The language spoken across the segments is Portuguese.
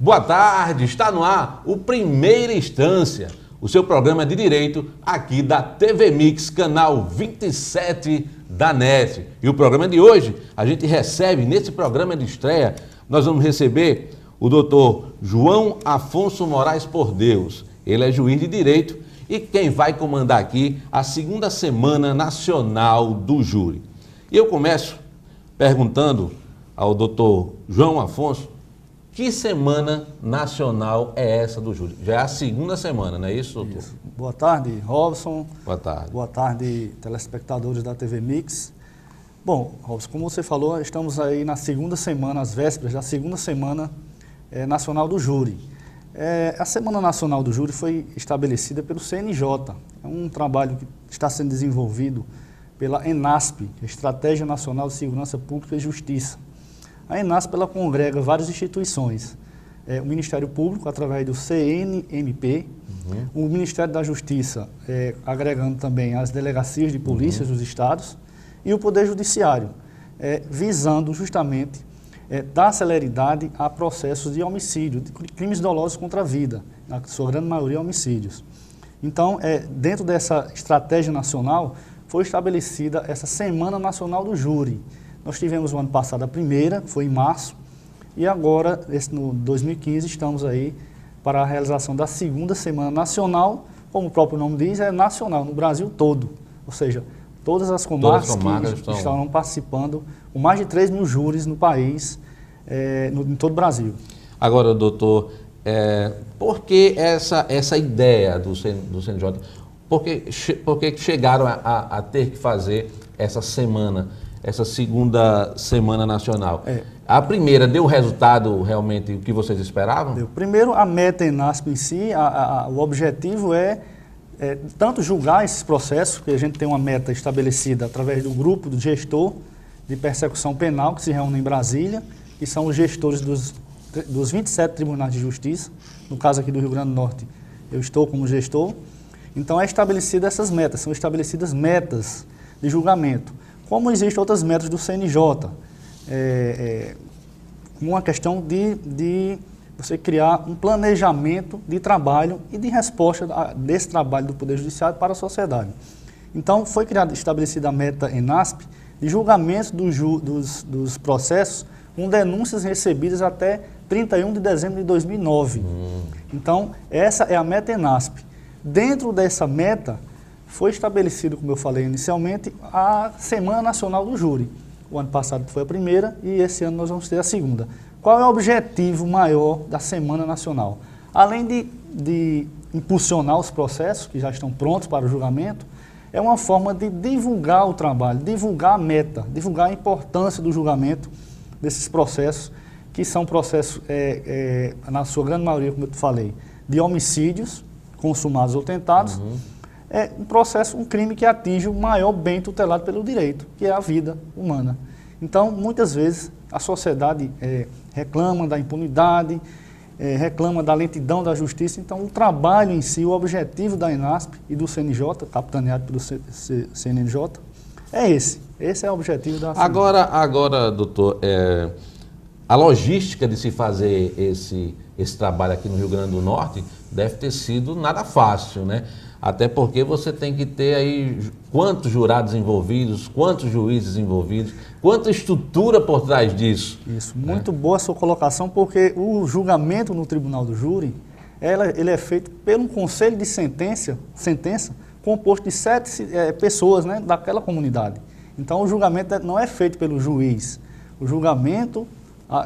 Boa tarde, está no ar o Primeira Instância, o seu programa de direito aqui da TV Mix, canal 27 da NET. E o programa de hoje, a gente recebe, nesse programa de estreia, nós vamos receber o doutor João Afonso Moraes por Deus. Ele é juiz de direito e quem vai comandar aqui a segunda Semana Nacional do Júri. E eu começo perguntando ao doutor João Afonso, que semana nacional é essa do júri? Já é a segunda semana, não é isso, doutor? Isso. Boa tarde, Robson. Boa tarde. Boa tarde, telespectadores da TV Mix. Bom, Robson, como você falou, estamos aí na segunda semana, às vésperas da segunda semana nacional do júri. A Semana Nacional do Júri foi estabelecida pelo CNJ. É um trabalho que está sendo desenvolvido pela ENASP, Estratégia Nacional de Segurança Pública e Justiça. A ENASP ela congrega várias instituições, o Ministério Público, através do CNMP, o Ministério da Justiça, agregando também as delegacias de polícias dos estados, e o Poder Judiciário, visando justamente dar celeridade a processos de homicídio, de crimes dolosos contra a vida, na sua grande maioria homicídios. Então, dentro dessa estratégia nacional, foi estabelecida essa Semana Nacional do Júri. Nós tivemos o ano passado a primeira, foi em março, e agora, no 2015, estamos aí para a realização da segunda Semana Nacional, como o próprio nome diz, é nacional, no Brasil todo. Ou seja, todas as comarcas que estarão participando, com mais de 3 mil júris no país, em todo o Brasil. Agora, doutor, por que essa ideia do CNJ? Por que chegaram a ter que fazer essa semana? Essa segunda Semana Nacional. A primeira deu o resultado realmente o que vocês esperavam? Deu. Primeiro, a meta ENASP em si, o objetivo é tanto julgar esses processos, que a gente tem uma meta estabelecida através do grupo do gestor de persecução penal, que se reúne em Brasília, que são os gestores dos 27 tribunais de justiça. No caso aqui do Rio Grande do Norte, eu estou como gestor. Então, são estabelecidas metas de julgamento. Como existem outras metas do CNJ, uma questão de você criar um planejamento de trabalho e de resposta desse trabalho do Poder Judiciário para a sociedade. Então, foi estabelecida a meta ENASP de julgamento dos processos com denúncias recebidas até 31 de dezembro de 2009. Então, essa é a meta ENASP. Dentro dessa meta, foi estabelecido, como eu falei inicialmente, a Semana Nacional do Júri. O ano passado foi a primeira e esse ano nós vamos ter a segunda. Qual é o objetivo maior da Semana Nacional? Além de impulsionar os processos que já estão prontos para o julgamento, é uma forma de divulgar o trabalho, divulgar a meta, divulgar a importância do julgamento desses processos, que são processos, na sua grande maioria, como eu te falei, de homicídios consumados ou tentados, um crime que atinge o maior bem tutelado pelo direito, que é a vida humana. Então, muitas vezes, a sociedade reclama da impunidade, reclama da lentidão da justiça. Então, o trabalho em si, o objetivo da ENASP e do CNJ, capitaneado pelo CNJ, é esse. Esse é o objetivo da semana. Agora, doutor, a logística de se fazer esse trabalho aqui no Rio Grande do Norte deve ter sido nada fácil, né? Até porque você tem que ter aí quantos jurados envolvidos, quantos juízes envolvidos, quanta estrutura por trás disso. Isso, muito boa a sua colocação, porque o julgamento no Tribunal do Júri, ele é feito pelo Conselho de Sentença composto de 7 pessoas, né, daquela comunidade. Então, o julgamento não é feito pelo juiz, o julgamento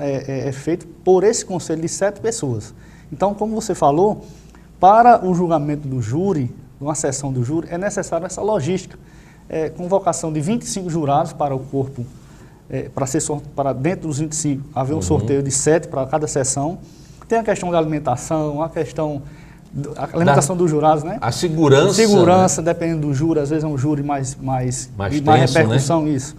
é feito por esse conselho de 7 pessoas. Então, como você falou, para o julgamento do júri, uma sessão do júri, é necessária essa logística. Convocação de 25 jurados para o corpo, para dentro dos 25, haver um sorteio de 7 para cada sessão. Tem a questão da alimentação, a alimentação dos jurados, né? A segurança. Segurança, né? Dependendo do júri, às vezes é um júri mais tenso, repercussão, né? Isso.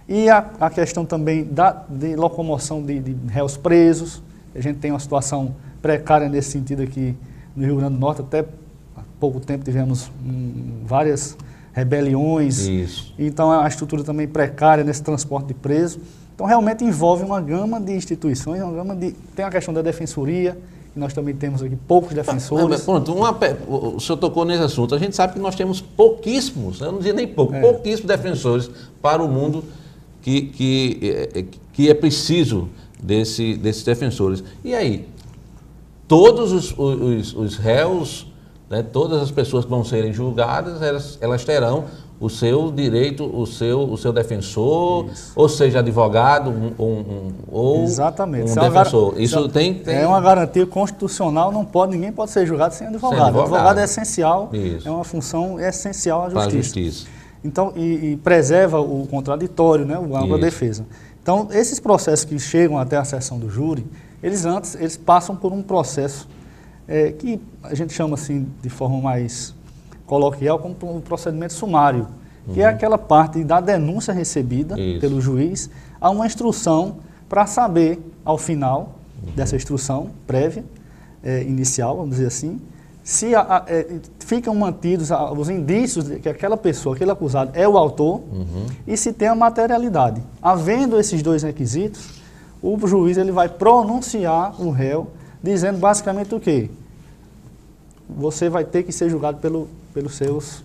E a questão também de locomoção de réus presos. A gente tem uma situação precária nesse sentido aqui no Rio Grande do Norte. Até há pouco tempo tivemos várias rebeliões. Isso. Então, a estrutura também precária nesse transporte de preso. Então, realmente envolve uma gama de instituições, tem a questão da defensoria, que nós também temos aqui poucos defensores. Pronto, o senhor tocou nesse assunto. A gente sabe que nós temos pouquíssimos, eu não dizia nem pouco, pouquíssimos defensores para o mundo que é preciso desses defensores. E aí, todos os réus, né, todas as pessoas que vão serem julgadas, elas terão o seu direito, o seu defensor, isso. Ou seja, advogado ou exatamente. Um defensor. Isso tem... É uma garantia constitucional, ninguém pode ser julgado sem advogado. O advogado é essencial, isso. É uma função essencial à justiça. Para a justiça. Então, e preserva o contraditório, né, a ampla defesa. Então, esses processos que chegam até a sessão do júri, eles passam por um processo que a gente chama assim de forma mais coloquial como um procedimento sumário, que é aquela parte da denúncia recebida pelo juiz a uma instrução para saber, ao final dessa instrução prévia, inicial, vamos dizer assim, se ficam mantidos os indícios de que aquela pessoa, aquele acusado é o autor e se tem a materialidade. Havendo esses dois requisitos, o juiz ele vai pronunciar o réu dizendo basicamente o quê? Você vai ter que ser julgado pelos seus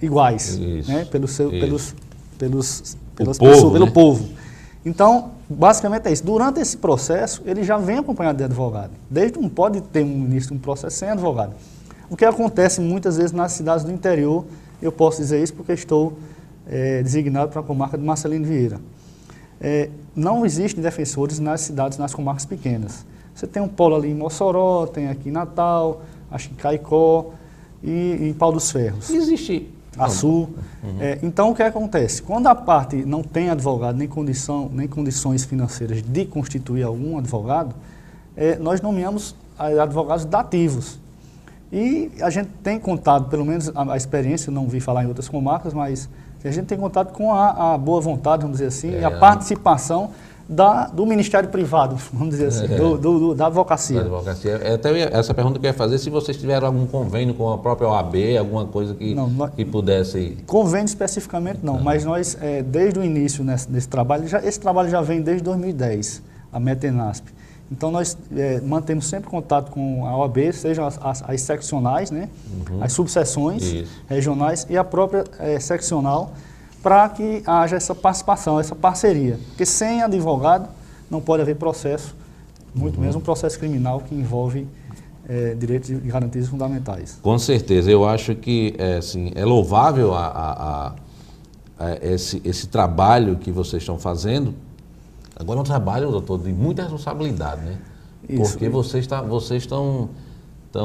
iguais, né? Pelo povo. Então, basicamente é isso. Durante esse processo, ele já vem acompanhado de advogado. Não pode ter um início de um processo sem advogado. O que acontece muitas vezes nas cidades do interior, eu posso dizer isso porque estou designado para a comarca de Marcelino Vieira. Não existem defensores nas comarcas pequenas. Você tem um polo ali em Mossoró, tem aqui em Natal, acho que em Caicó e em Pau dos Ferros. Existe. Açu. Então, o que acontece? Quando a parte não tem advogado, nem condições financeiras de constituir algum advogado, nós nomeamos advogados dativos. E a gente tem contado, pelo menos a experiência, eu não vi falar em outras comarcas, mas a gente tem contato com a boa vontade, vamos dizer assim, e a participação do Ministério Privado, vamos dizer assim, da advocacia. Até essa pergunta que eu ia fazer, se vocês tiveram algum convênio com a própria OAB, alguma coisa que pudesse... Convênio especificamente não, mas nós, desde o início desse trabalho, esse trabalho já vem desde 2010, a Metenasp. Então, nós mantemos sempre contato com a OAB, seja as seccionais, né, as subseções regionais e a própria seccional, para que haja essa participação, essa parceria. Porque sem advogado não pode haver processo, muito menos um processo criminal que envolve direitos e garantias fundamentais. Com certeza. Eu acho que é louvável esse trabalho que vocês estão fazendo. Agora é um trabalho, doutor, de muita responsabilidade, né? Isso. Porque vocês estão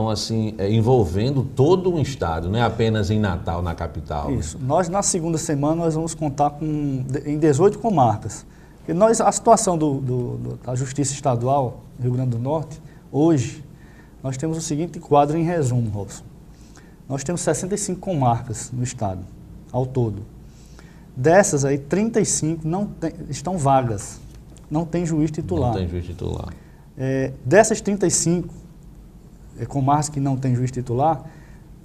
assim, envolvendo todo um estado, não é apenas em Natal, na capital. Isso. Né? Nós, na segunda semana, nós vamos contar em 18 comarcas. E a situação da Justiça Estadual do Rio Grande do Norte, hoje, nós temos o seguinte quadro em resumo, Robson. Nós temos 65 comarcas no estado, ao todo. Dessas aí, 35 estão vagas. Não tem juiz titular. Não tem juiz titular. Dessas 35 comarcas que não tem juiz titular,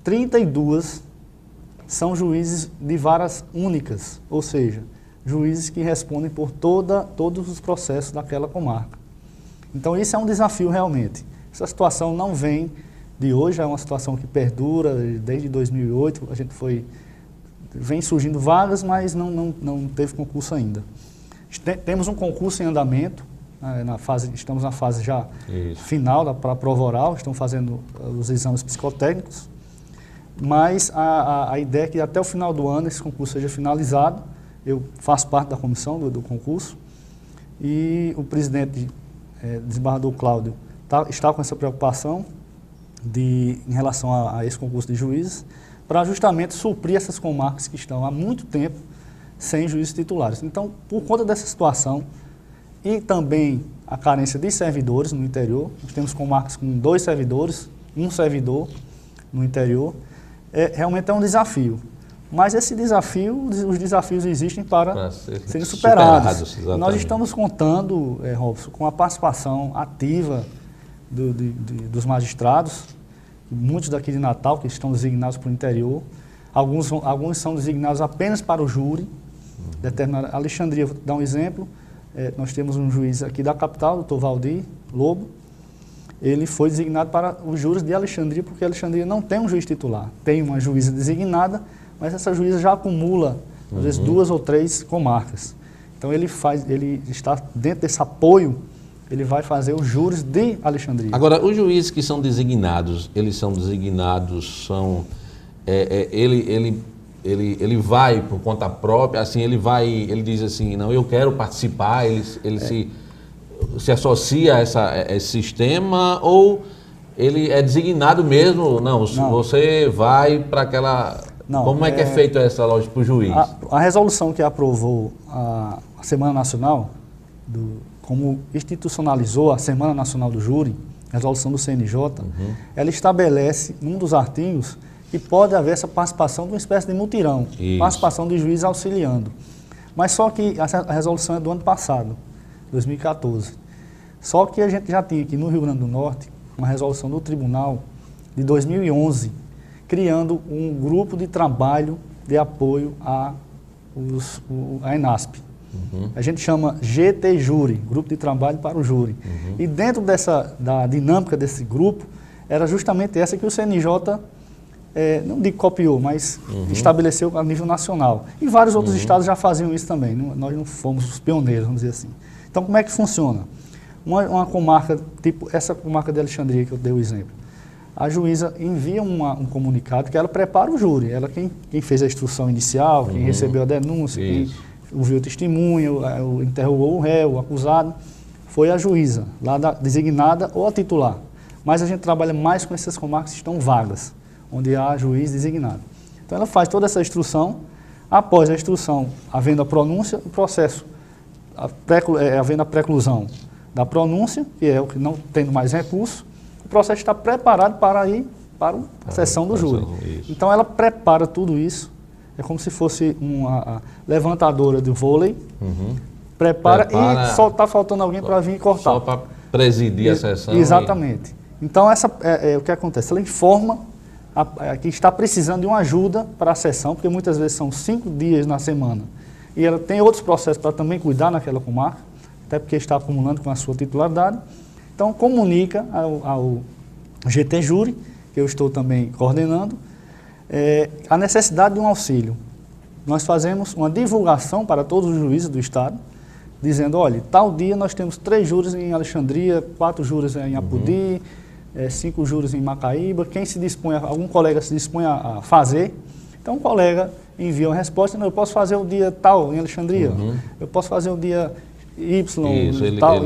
32 são juízes de varas únicas, ou seja, juízes que respondem por todos os processos daquela comarca. Então, isso é um desafio realmente. Essa situação não vem de hoje, é uma situação que perdura desde 2008, vem surgindo vagas, mas não teve concurso ainda. Temos um concurso em andamento, estamos na fase já final para a prova oral, estamos fazendo os exames psicotécnicos, mas a ideia é que até o final do ano esse concurso seja finalizado. Eu faço parte da comissão do concurso e o presidente, desembargador Cláudio, está com essa preocupação em relação a esse concurso de juízes, para justamente suprir essas comarcas que estão há muito tempo sem juízes titulares. Então, por conta dessa situação e também a carência de servidores no interior, nós temos comarcas com 2 servidores, 1 servidor no interior, realmente é um desafio. Mas os desafios existem para serem superados. Nós estamos contando, Robson, com a participação ativa dos magistrados, muitos daqui de Natal, que estão designados para o interior, Alguns são designados apenas para o júri. Determinada. Alexandria, vou dar um exemplo. Nós temos um juiz aqui da capital, o Dr. Valdir Lobo. Ele foi designado para os júris de Alexandria, porque Alexandria não tem um juiz titular. Tem uma juíza designada, mas essa juíza já acumula, às vezes, 2 ou 3 comarcas. Então ele está dentro desse apoio, ele vai fazer os júris de Alexandria. Agora, os juízes que são designados, ele vai por conta própria, assim, ele diz assim, não, eu quero participar, ele se associa a esse sistema, ou ele é designado mesmo? Não. Você vai para aquela... Não, como é que é feito essa lógica para o juiz? A resolução que aprovou a Semana Nacional, como institucionalizou a Semana Nacional do Júri, a resolução do CNJ, ela estabelece, num dos artigos, que pode haver essa participação de uma espécie de mutirão, participação de juiz auxiliando. Mas só que a resolução é do ano passado, 2014. Só que a gente já tinha aqui no Rio Grande do Norte uma resolução do tribunal de 2011, criando um grupo de trabalho de apoio à ENASP. A gente chama GT Júri, Grupo de Trabalho para o Júri. E dentro da dinâmica desse grupo, era justamente essa que o CNJ, não digo copiou, mas estabeleceu a nível nacional. E vários outros estados já faziam isso também, nós não fomos os pioneiros, vamos dizer assim. Então, como é que funciona? Uma comarca, tipo essa comarca de Alexandria que eu dei o exemplo, a juíza envia um comunicado que ela prepara o júri, ela quem fez a instrução inicial, quem recebeu a denúncia, quem ouviu o testemunho, interrogou o réu, o acusado, foi a juíza, lá designada ou a titular. Mas a gente trabalha mais com essas comarcas que estão vagas, onde há juiz designado. Então ela faz toda essa instrução, após a instrução, havendo a pronúncia, o processo, havendo a preclusão da pronúncia, que é o que não tendo mais recurso, o processo está preparado para ir para a sessão do júri. Então ela prepara tudo isso, é como se fosse uma levantadora de vôlei, prepara e só está faltando alguém para vir e cortar. Só para presidir a sessão. Exatamente. Então essa é o que acontece, ela informa que está precisando de uma ajuda para a sessão, porque muitas vezes são 5 dias na semana, e ela tem outros processos para também cuidar naquela comarca, até porque está acumulando com a sua titularidade. Então, comunica ao GT Júri, que eu estou também coordenando, a necessidade de um auxílio. Nós fazemos uma divulgação para todos os juízes do Estado, dizendo, olha, tal dia nós temos 3 júris em Alexandria, 4 júris em Apodi, 5 júris em Macaíba, algum colega se dispõe a fazer, então o colega envia uma resposta, não, eu posso fazer o dia tal em Alexandria, eu posso fazer o dia Y,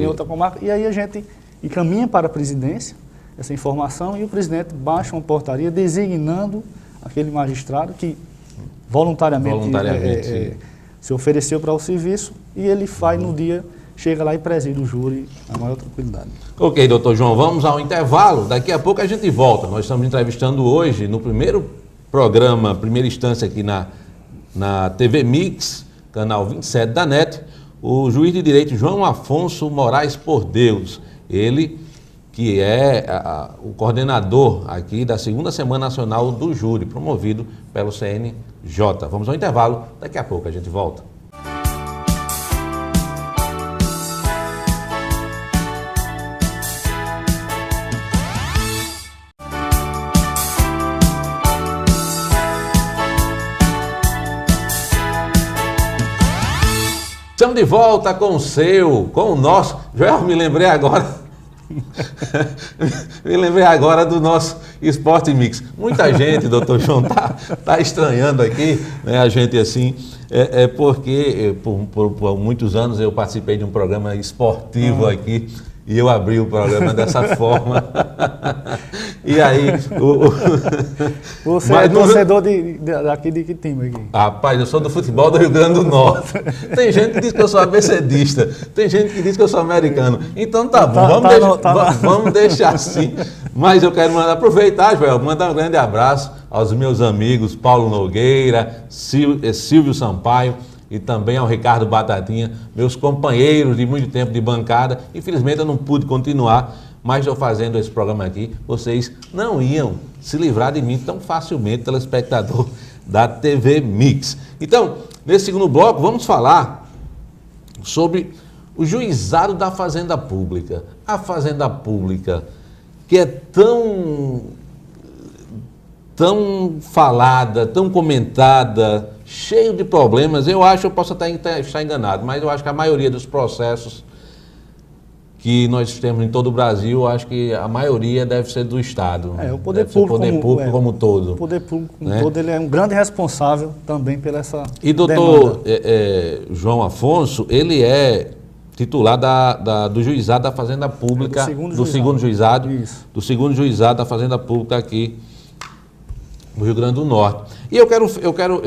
em outra comarca, e aí a gente encaminha para a presidência essa informação e o presidente baixa uma portaria designando aquele magistrado que voluntariamente se ofereceu para o serviço e ele faz no dia, chega lá e preside o júri na maior tranquilidade. Ok, doutor João, vamos ao intervalo, daqui a pouco a gente volta. Nós estamos entrevistando hoje, no primeiro programa, primeira instância aqui na TV Mix, canal 27 da NET, o juiz de direito João Afonso Moraes por Deus, ele que é o coordenador aqui da segunda Semana Nacional do Júri, promovido pelo CNJ. Vamos ao intervalo, daqui a pouco a gente volta. Estamos de volta com o nosso... Joel, me lembrei agora do nosso Esporte Mix. Muita gente, doutor João, tá estranhando aqui, né, a gente assim, porque por muitos anos eu participei de um programa esportivo aqui, e eu abri o programa dessa forma. E aí... Você é torcedor daqui de que time aqui? Rapaz, eu sou do futebol do Rio Grande do Norte. Tem gente que diz que eu sou abecedista, tem gente que diz que eu sou americano. Então tá bom, vamos deixar assim. Mas eu quero aproveitar, Joel, mandar um grande abraço aos meus amigos Paulo Nogueira, Silvio Sampaio, e também ao Ricardo Batatinha, meus companheiros de muito tempo de bancada. Infelizmente eu não pude continuar, mas eu fazendo esse programa aqui, vocês não iam se livrar de mim tão facilmente, telespectador da TV Mix. Então, nesse segundo bloco, vamos falar sobre o juizado da Fazenda Pública. A Fazenda Pública, que é tão falada, tão comentada, cheio de problemas. Eu posso até estar enganado, mas eu acho que a maioria dos processos que nós temos em todo o Brasil, eu acho que a maioria deve ser do Estado. O poder público como todo. O poder público como todo, ele é um grande responsável também pela essa E doutor João Afonso, ele é titular do juizado da Fazenda Pública, do segundo juizado da Fazenda Pública aqui no Rio Grande do Norte. E eu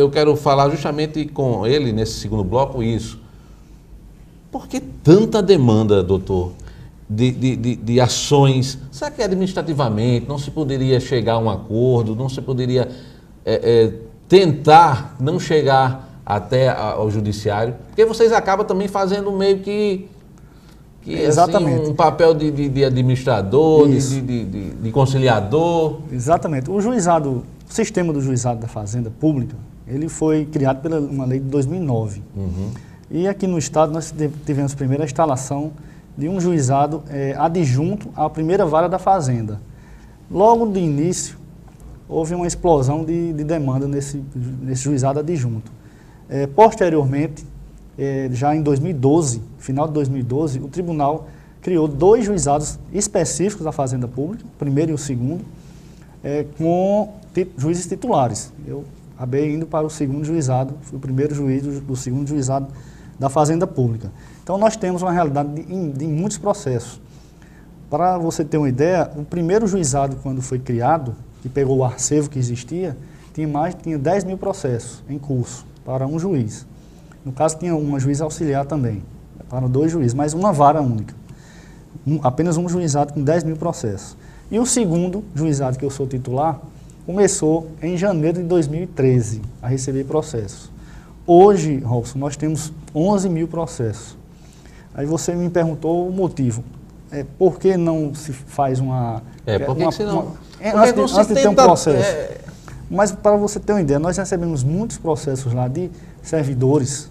quero falar justamente com ele nesse segundo bloco isso. Por que tanta demanda, doutor, de ações? Será que administrativamente não se poderia chegar a um acordo, não se poderia tentar não chegar até ao judiciário? Porque vocês acabam também fazendo meio que exatamente. Assim, um papel de administrador, de conciliador. Exatamente. O sistema do juizado da Fazenda Pública, ele foi criado pela uma lei de 2009. E aqui no Estado nós tivemos primeiro a instalação de um juizado adjunto à primeira vara da Fazenda. Logo de início, houve uma explosão de demanda nesse juizado adjunto. Posteriormente, já em 2012, final de 2012, o tribunal criou 2 juizados específicos da Fazenda Pública, o primeiro e o segundo, com juízes titulares. Eu acabei indo para o segundo juizado, fui o primeiro juiz do segundo juizado da Fazenda Pública. Então nós temos uma realidade de muitos processos. Para você ter uma ideia, o primeiro juizado, quando foi criado, que pegou o arcevo que existia, tinha 10 mil processos em curso para um juiz. No caso, tinha uma juiz auxiliar também, para 2 juízes, mas uma vara única. Apenas um juizado com 10 mil processos. E o segundo juizado, que eu sou titular, começou em janeiro de 2013 a receber processos. Hoje, Robson, nós temos 11 mil processos. Aí você me perguntou o motivo. Por que não se faz uma... Antes de ter um processo. Mas para você ter uma ideia, nós recebemos muitos processos lá de servidores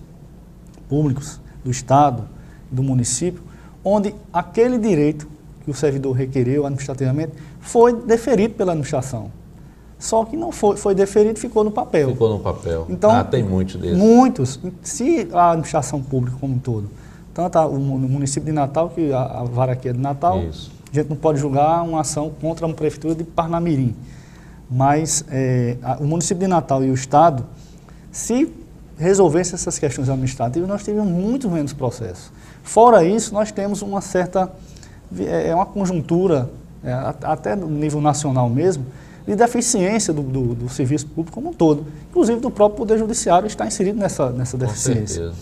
públicos do Estado, do município, onde aquele direito que o servidor requereu administrativamente foi deferido pela administração. Só que não foi deferido, ficou no papel. Ficou no papel. Então, tem muitos desses. Muitos. Se a administração pública como um todo, tanto o município de Natal, que a vara aqui é de Natal, a gente não pode julgar uma ação contra uma prefeitura de Parnamirim. Mas o município de Natal e o Estado, se resolvessem essas questões administrativas, nós teríamos muito menos processos. Fora isso, nós temos uma certa... uma conjuntura, até no nível nacional mesmo, de deficiência do serviço público como um todo. Inclusive do próprio Poder Judiciário está inserido nessa deficiência.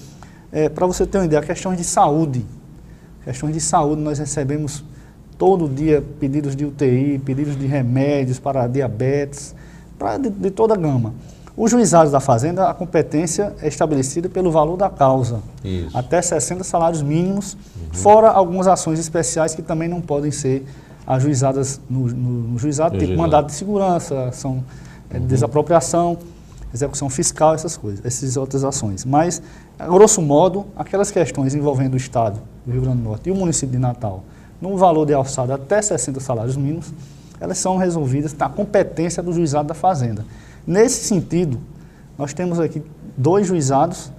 Para você ter uma ideia, questões de saúde. Nós recebemos todo dia pedidos de UTI, pedidos de remédios para diabetes, de toda a gama. Os juizados da Fazenda, a competência é estabelecida pelo valor da causa, até 60 salários mínimos, fora algumas ações especiais que também não podem ser ajuizadas no juizado, tipo mandado de segurança, ação de desapropriação, execução fiscal, essas outras ações. Mas, a grosso modo, aquelas questões envolvendo o Estado do Rio Grande do Norte e o município de Natal, no valor de alçada até 60 salários mínimos, elas são resolvidas na competência do juizado da Fazenda. Nesse sentido, nós temos aqui 2 juizados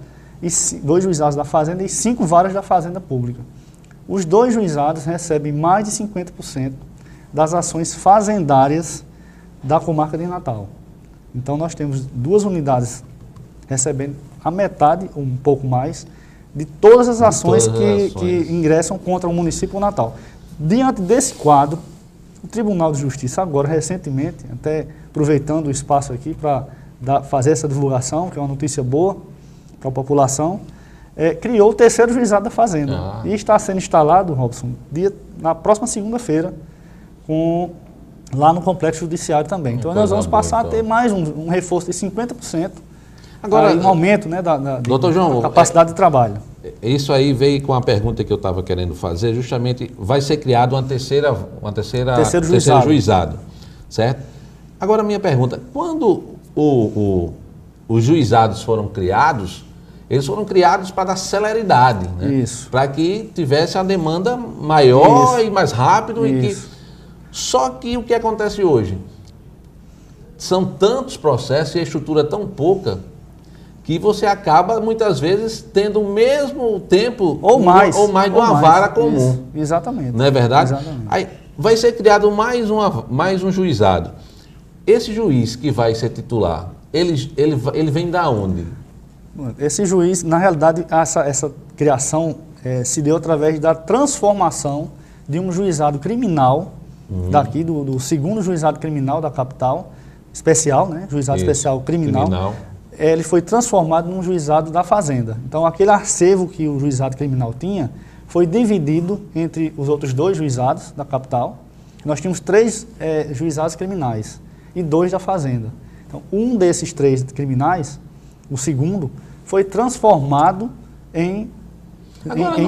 da Fazenda e 5 varas da Fazenda Pública. Os 2 juizados recebem mais de 50% das ações fazendárias da comarca de Natal. Então, nós temos 2 unidades recebendo a metade, ou um pouco mais, de todas as ações que ingressam contra o município Natal. Diante desse quadro, o Tribunal de Justiça, agora, recentemente, até aproveitando o espaço aqui para fazer essa divulgação, que é uma notícia boa para a população, criou o 3º juizado da Fazenda. E está sendo instalado, Robson, na próxima segunda-feira, lá no Complexo Judiciário também. Então, nós vamos passar a ter mais um reforço de 50%, agora um aumento Doutor João, da capacidade de trabalho. Isso aí veio com a pergunta que eu estava querendo fazer, justamente vai ser criado um terceiro juizado, certo? Agora, minha pergunta, quando os juizados foram criados, eles foram criados para dar celeridade, né? Isso. Para que tivesse a demanda maior Isso. e mais rápido. Isso. Só que o que acontece hoje? São tantos processos e a estrutura tão pouca que você acaba, muitas vezes, tendo o mesmo tempo ou mais de uma vara comum. Isso. Exatamente. Não é verdade? Exatamente. Aí vai ser criado mais um juizado. Esse juiz que vai ser titular, ele vem da onde? Esse juiz, na realidade, essa criação se deu através da transformação de um juizado criminal, daqui do segundo juizado criminal da capital, especial, né? Juizado especial criminal. Ele foi transformado num juizado da Fazenda. Então, aquele acervo que o juizado criminal tinha foi dividido entre os outros 2 juizados da capital. Nós tínhamos 3 juizados criminais e 2 da Fazenda. Então, um desses 3 criminais, o segundo, foi transformado em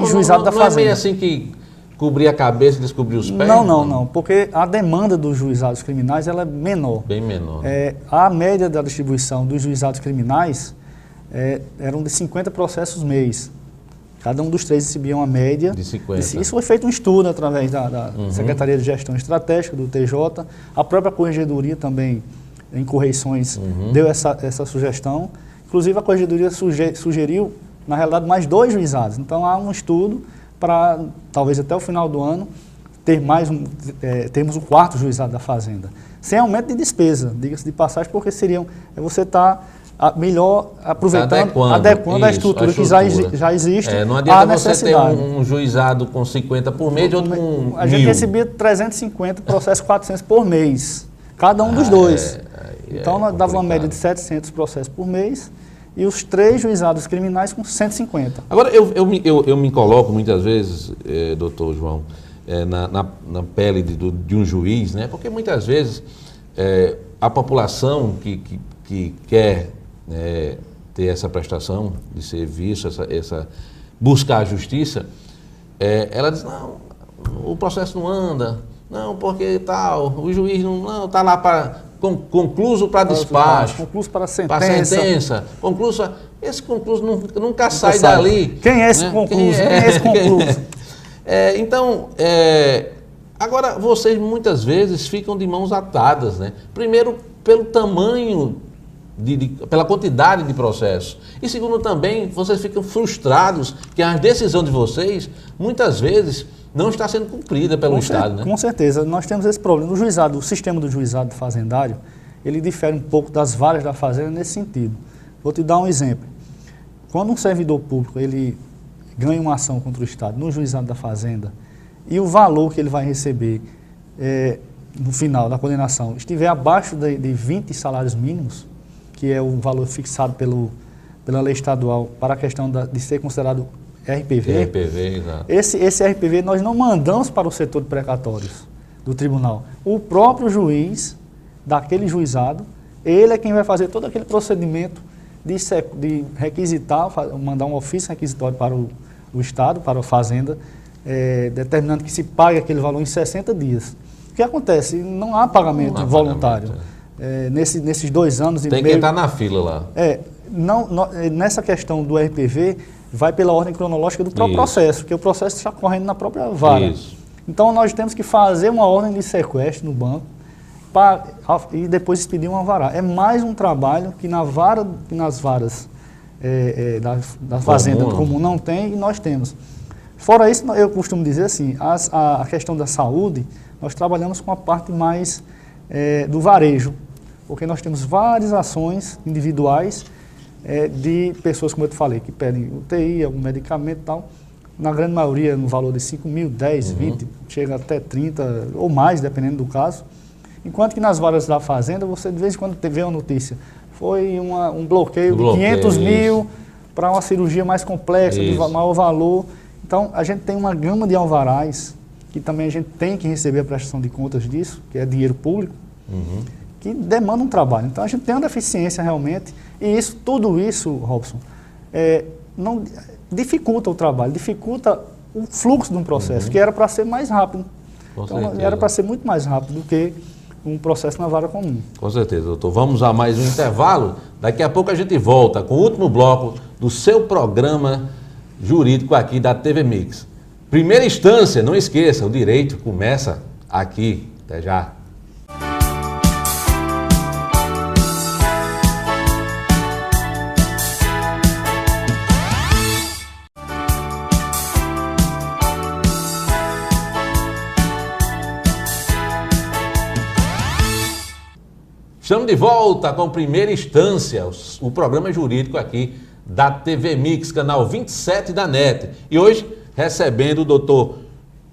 juizado da Fazenda. Não é meio assim que cobrir a cabeça e descobrir os pés? Não, porque a demanda dos juizados criminais ela é menor. Bem menor. A média da distribuição dos juizados criminais eram de 50 processos mês. Cada um dos 3 recebia uma média de 50. Isso foi feito um estudo através da Secretaria de Gestão Estratégica, do TJ. A própria Corregedoria também, em correições, deu essa sugestão. Inclusive, a Corregedoria sugeriu, na realidade, mais 2 juizados. Então, há um estudo para, talvez até o final do ano, termos um 4º juizado da Fazenda. Sem aumento de despesa, diga-se de passagem, porque você está melhor aproveitando, adequando a estrutura que já existe. Não adianta você ter um juizado com 50 por mês e outro com 1.000. A gente recebia 350 processos, 400 por mês, cada um dos 2. Então, nós dava uma média de 700 processos por mês e os 3 juizados criminais com 150. Agora, eu me coloco muitas vezes, doutor João, na pele de um juiz, né? Porque muitas vezes a população que quer ter essa prestação de serviço, buscar a justiça, ela diz, não, o processo não anda, não, porque tal, o juiz não está lá para concluso para despacho, concluso para sentença, concluso, esse concluso nunca sai dali. Quem é esse concluso? Quem é esse concluso? Então, agora vocês muitas vezes ficam de mãos atadas, né? Primeiro, pelo tamanho, pela quantidade de processos. E segundo também, vocês ficam frustrados que a decisão de vocês, muitas vezes, não está sendo cumprida pelo Estado, né? Com certeza. Nós temos esse problema. O sistema do juizado fazendário, ele difere um pouco das varas da Fazenda nesse sentido. Vou te dar um exemplo. Quando um servidor público, ele ganha uma ação contra o Estado no juizado da Fazenda e o valor que ele vai receber no final da condenação estiver abaixo de 20 salários mínimos, que é o valor fixado pela lei estadual para a questão de ser considerado RPV, exato. Esse RPV nós não mandamos para o setor de precatórios do tribunal. O próprio juiz daquele juizado, ele é quem vai fazer todo aquele procedimento de requisitar, mandar um ofício requisitório para o Estado, para a Fazenda, determinando que se pague aquele valor em 60 dias. O que acontece? Não há pagamento voluntário. Nesses 2 anos e meio... Tem que entrar na fila lá. Nessa questão do RPV, vai pela ordem cronológica do próprio processo, porque o processo está correndo na própria vara. Isso. Então, nós temos que fazer uma ordem de sequestro no banco e depois expedir um alvará. É mais um trabalho que nas varas da Fazenda comum não tem e nós temos. Fora isso, eu costumo dizer assim, a questão da saúde, nós trabalhamos com a parte mais do varejo, porque nós temos várias ações individuais de pessoas, como eu te falei, que pedem UTI, algum medicamento e tal, na grande maioria no valor de 5 mil, 10, 20, chega até 30 ou mais, dependendo do caso. Enquanto que nas varas da Fazenda, você de vez em quando vê uma notícia, foi um bloqueio de 500 mil para uma cirurgia mais complexa, de maior valor. Então, a gente tem uma gama de alvarás, que também a gente tem que receber a prestação de contas disso, que é dinheiro público, que demanda um trabalho. Então, a gente tem uma deficiência realmente, e tudo isso, Robson, não dificulta o trabalho, dificulta o fluxo de um processo, que era para ser mais rápido. Então, era para ser muito mais rápido do que um processo na vara comum. Com certeza, doutor. Vamos a mais um intervalo. Daqui a pouco a gente volta com o último bloco do seu programa jurídico aqui da TV Mix. Primeira instância, não esqueça, o direito começa aqui. Até já. Estamos de volta com Primeira Instância, o programa jurídico aqui da TV Mix, canal 27 da NET. E hoje recebendo o doutor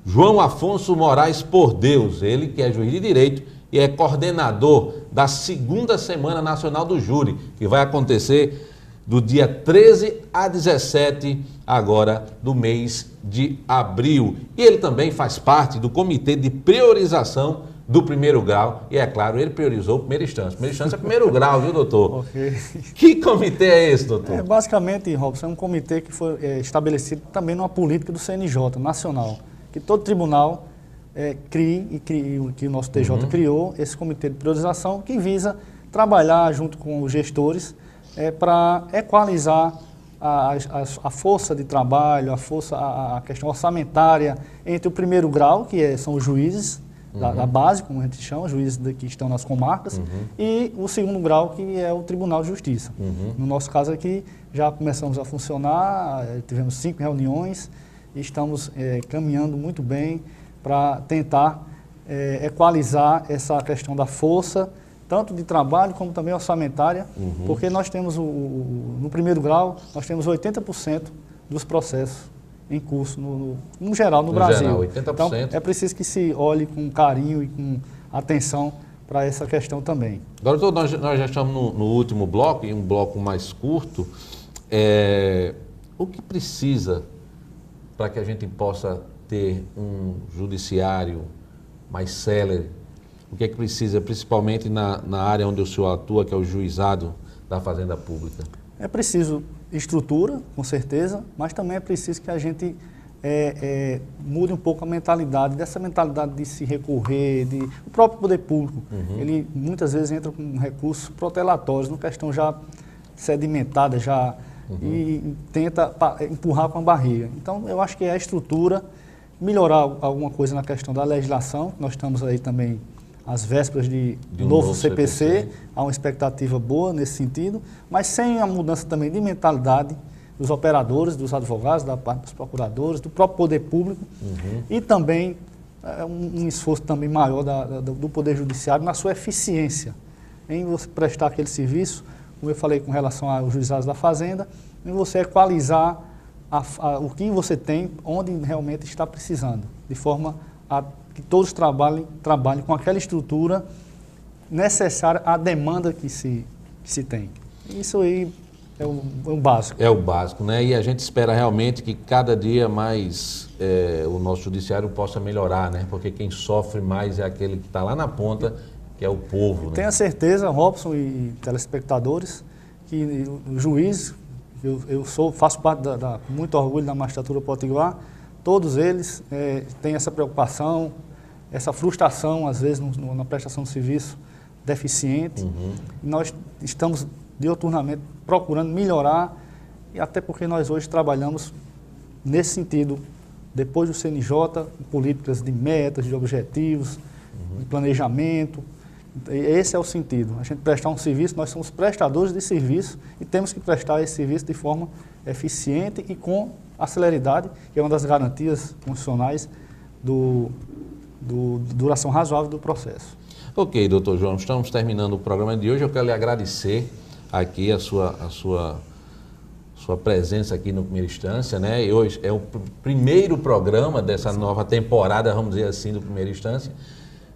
João Afonso Moraes Por Deus, ele que é juiz de direito e é coordenador da segunda Semana Nacional do Júri, que vai acontecer do dia 13 a 17 agora do mês de abril. E ele também faz parte do Comitê de Priorização do primeiro grau, e é claro, ele priorizou a primeira instância. Primeira instância é primeiro grau, viu, doutor? Ok. Que comitê é esse, doutor? Basicamente, Robson, é um comitê que foi estabelecido também numa política do CNJ nacional, que todo tribunal crie, que o nosso TJ criou, esse comitê de priorização, que visa trabalhar junto com os gestores para equalizar a força de trabalho, a questão orçamentária entre o primeiro grau, que são os juízes, da base, como a gente chama, juízes que estão nas comarcas, e o segundo grau, que é o Tribunal de Justiça. No nosso caso aqui, já começamos a funcionar, tivemos 5 reuniões e estamos caminhando muito bem para tentar equalizar essa questão da força, tanto de trabalho como também orçamentária, porque nós temos, no primeiro grau, nós temos 80% dos processos em curso, no geral, no Brasil. Geral, 80%. Então, é preciso que se olhe com carinho e com atenção para essa questão também. Agora, doutor, nós já estamos no último bloco, e um bloco mais curto. O que precisa para que a gente possa ter um judiciário mais célere? O que é que precisa, principalmente na área onde o senhor atua, que é o juizado da Fazenda Pública? É preciso estrutura, com certeza, mas também é preciso que a gente mude um pouco a mentalidade, dessa mentalidade de se recorrer, o próprio poder público. Ele muitas vezes entra com recursos protelatórios, numa questão já sedimentada, e tenta empurrar com a barriga. Então, eu acho que é a estrutura, melhorar alguma coisa na questão da legislação. Nós estamos aí também às vésperas de um novo CPC, há uma expectativa boa nesse sentido, mas sem a mudança também de mentalidade dos operadores, dos advogados, da parte dos procuradores, do próprio poder público, e também um esforço também maior do Poder Judiciário na sua eficiência, em você prestar aquele serviço, como eu falei com relação aos juizados da Fazenda, em você equalizar o que você tem, onde realmente está precisando, de forma a que todos trabalhem com aquela estrutura necessária à demanda que se tem. Isso aí é o básico. É o básico, né? E a gente espera realmente que cada dia mais o nosso judiciário possa melhorar, né? Porque quem sofre mais é aquele que está lá na ponta, que é o povo. Né? Tenha certeza, Robson e telespectadores, que o juiz, faço parte com muito orgulho da magistratura potiguar, todos eles têm essa preocupação, essa frustração, às vezes, na prestação de serviço deficiente. Nós estamos diuturnamente procurando melhorar, e até porque nós hoje trabalhamos nesse sentido, depois do CNJ, políticas de metas, de objetivos, de planejamento. Esse é o sentido, a gente prestar um serviço, nós somos prestadores de serviço e temos que prestar esse serviço de forma eficiente e com a celeridade, que é uma das garantias constitucionais do duração razoável do processo. Ok, doutor João, estamos terminando o programa de hoje. Eu quero lhe agradecer aqui a sua presença aqui no Primeira Instância, né? E hoje é o primeiro programa dessa nova temporada, vamos dizer assim, do Primeira Instância,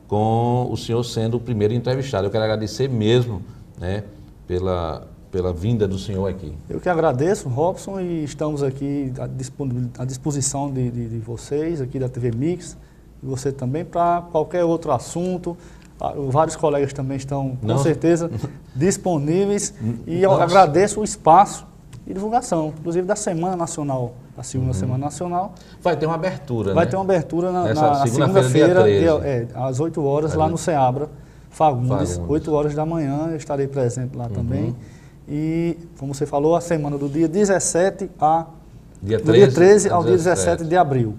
com o senhor sendo o primeiro entrevistado. Eu quero agradecer mesmo, né, pela vinda do senhor aqui. Eu que agradeço, Robson, e estamos aqui à disposição de vocês, aqui da TV Mix, e você também, para qualquer outro assunto. Vários colegas também estão, com certeza, disponíveis, e eu agradeço o espaço e divulgação, inclusive da Semana Nacional, a segunda Semana Nacional. Vai ter uma abertura, Vai ter uma abertura na segunda-feira, às 8 horas, lá no Seabra, Fagundes, 8 horas da manhã, eu estarei presente lá também. E, como você falou, a semana do dia 17 dia do dia 13 ao dia 17 de abril.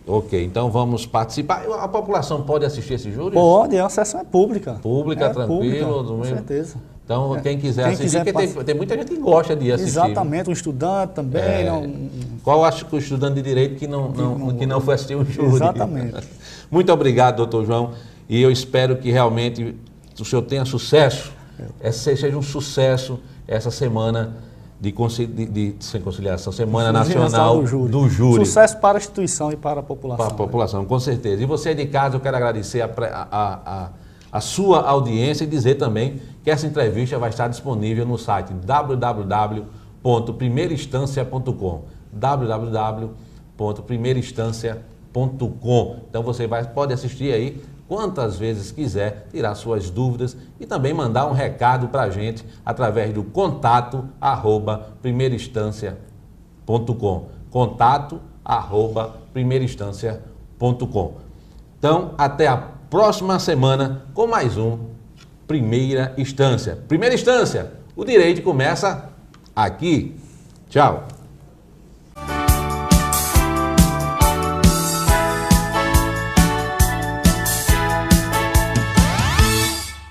Ok, então vamos participar. A população pode assistir esse júri? Pode, a sessão é pública. Pública, tranquilo? Pública, com certeza. Então, quem quiser assistir, porque tem muita gente que gosta de assistir. Exatamente, um estudante também. Qual acho que o estudante de Direito que não foi assistir o júri? Exatamente. Muito obrigado, doutor João, e eu espero que realmente o senhor tenha sucesso, seja um sucesso essa semana sem conciliação, Semana Nacional do Júri. Sucesso para a instituição e para a população. Para a população, com certeza. E você de casa, eu quero agradecer a sua audiência e dizer também que essa entrevista vai estar disponível no site www.primeirainstancia.com www.primeirainstancia.com. Então você pode assistir aí quantas vezes quiser, tirar suas dúvidas e também mandar um recado para a gente através do contato@primeirainstancia.com contato@primeirainstancia.com. Então, até a próxima semana com mais um Primeira Instância. Primeira Instância, o direito começa aqui. Tchau.